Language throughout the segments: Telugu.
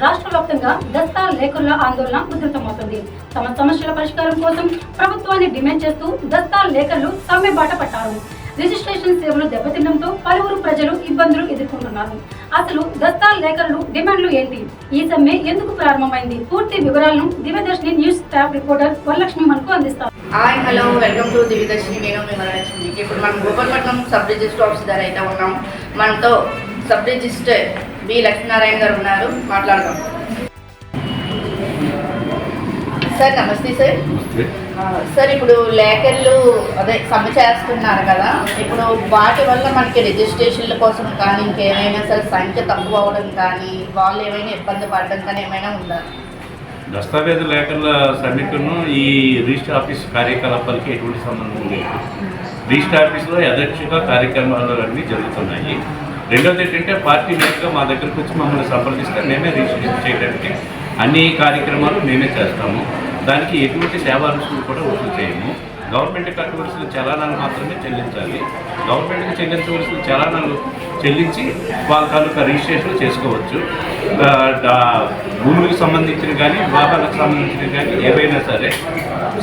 రాష్ట్ర వ్యాప్తంగా దస్తా లేఖరుల ఆందోళన ఉధృతమవుతుంది. తమ సమస్యల పరిష్కారం కోసం ప్రభుత్వాన్ని డిమాండ్ చేస్తూ దస్తా లేఖరులు సమ్మె బాట పట్టారు. రిజిస్ట్రేషన్ సేవలు దెబ్బతినడంతో పలువురు ప్రజలు ఇబ్బందులు ఎదుర్కొంటున్నారు. అసలు దస్తా లేఖరులు డిమాండ్లు ఏంటి? ఈ సమ్మె ఎందుకు ప్రారంభమైంది? పూర్తి వివరాలను Divyadarshini news staff reporter Varalakshmi మనకు అందిస్తారు. Hi hello welcome to Divyadarshini. నేను మీ వరలక్ష్మి. ఇప్పుడు మనం గోపాలపట్నం సబ్ రిజిస్టర్ ఆఫీస్ దగ్గర అయితే ఉన్నాం. మనతో సబ్ రిజిస్టర్ బి లక్ష్మీనారాయణ గారు ఉన్నారు, మాట్లాడదాం. సార్ నమస్తే సార్. సార్ ఇప్పుడు లేఖర్లు అదే సమ్మె చేస్తున్నారు కదా, ఇప్పుడు వాటి వల్ల మనకి రిజిస్ట్రేషన్ల కోసం కానీ ఇంకేమైనా సరే సంఖ్య తక్కువ అవ్వడం కానీ వాళ్ళు ఏమైనా ఇబ్బంది పడడం కానీ ఏమైనా ఉందా? దస్తావేజు లేఖల సమ్మెకును ఈ రిజిస్టర్ ఆఫీస్ కార్యకలాపాలకి ఎటువంటి సంబంధం లేదు. రిజిస్టర్ ఆఫీస్లో యథేచ్ఛగా కార్యక్రమాలు అన్నీ జరుగుతున్నాయి. రెండోది ఏంటంటే పార్టీ మీదుగా మా దగ్గరకు వచ్చి మమ్మల్ని సంప్రదిస్తే మేమే రిజిస్ట్రేషన్ చేయడానికి అన్ని కార్యక్రమాలు మేమే చేస్తాము. దానికి ఎటువంటి సేవా రుసులు కూడా వసూలు చేయము. గవర్నమెంట్కి కట్టవలసిన చలానాలు మాత్రమే చెల్లించాలి. గవర్నమెంట్కి చెల్లించవలసిన చలానాలు చెల్లించి వాళ్ళ తాలూకా రిజిస్ట్రేషన్ చేసుకోవచ్చు. భూములకు సంబంధించిన కానీ వివాహాలకు సంబంధించిన కానీ ఏవైనా సరే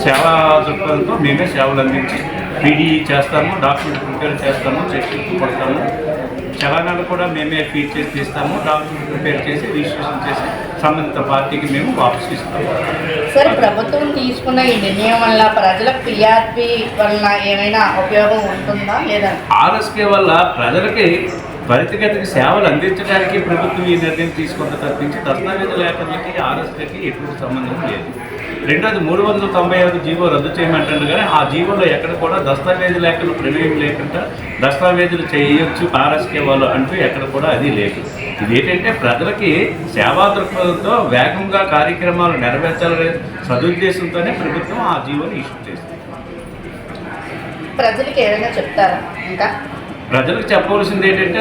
సేవా దృక్పథంతో మేమే సేవలు అందించి పీడీ చేస్తాము, డాక్యుమెంట్ ప్రిపేర్ చేస్తాము, చెక్ కొడతాము, చలానాలు కూడా మేమే ఫీడ్ చేసి తీస్తాము, డాక్యుమెంట్ ప్రిపేర్ చేసి రిజిస్ట్రేషన్ చేసి సంబంధిత పార్టీకి మేము వాపసు ఇస్తాము. సార్ ప్రభుత్వం తీసుకున్న ఈ నిర్ణయం వల్ల ప్రజలకు పిఆర్పి వల్ల ఏమైనా ఉపయోగం ఉంటుందా లేదా? ఆర్ఎస్కే వల్ల ప్రజలకి త్వరితగతికి సేవలు అందించడానికి ప్రభుత్వం ఈ నిర్ణయం తీసుకున్న తప్పించి దస్తావేజు లేఖలకి ఆర్ఎస్కేకి ఎటువంటి సంబంధం లేదు. రెండోది 395 జీవో రద్దు చేయమంటారు కానీ ఆ జీవోలో ఎక్కడ కూడా దస్తావేజు లేఖలు ప్రమేయం లేకుండా దస్తావేజులు చేయొచ్చు ఆర్ఎస్కే వాళ్ళు అంటూ ఎక్కడ కూడా అది లేదు. ఇదేంటంటే ప్రజలకి సేవా దృక్పథంతో వేగంగా కార్యక్రమాలు నెరవేర్చాలనే సదుద్దేశంతోనే ప్రభుత్వం ఆ జీవోని ఇష్యూ చేస్తుంది. ప్రజలకు ఏమైనా చెప్తారా? ఇంకా ప్రజలకు చెప్పవలసింది ఏంటంటే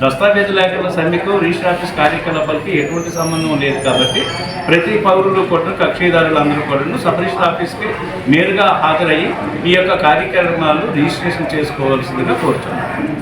దస్తావేజు లేఖల సమ్మెకు రిజిస్టర్ ఆఫీస్ కార్యకలాపాలకి ఎటువంటి సంబంధం లేదు కాబట్టి ప్రతి పౌరులు కూడా కక్షిదారులందరూ కూడా సబ్ రిజిస్టర్ ఆఫీస్కి నేరుగా హాజరయ్యి ఈ యొక్క కార్యక్రమాలు రిజిస్ట్రేషన్ చేసుకోవాల్సిందిగా కోరుతున్నాను.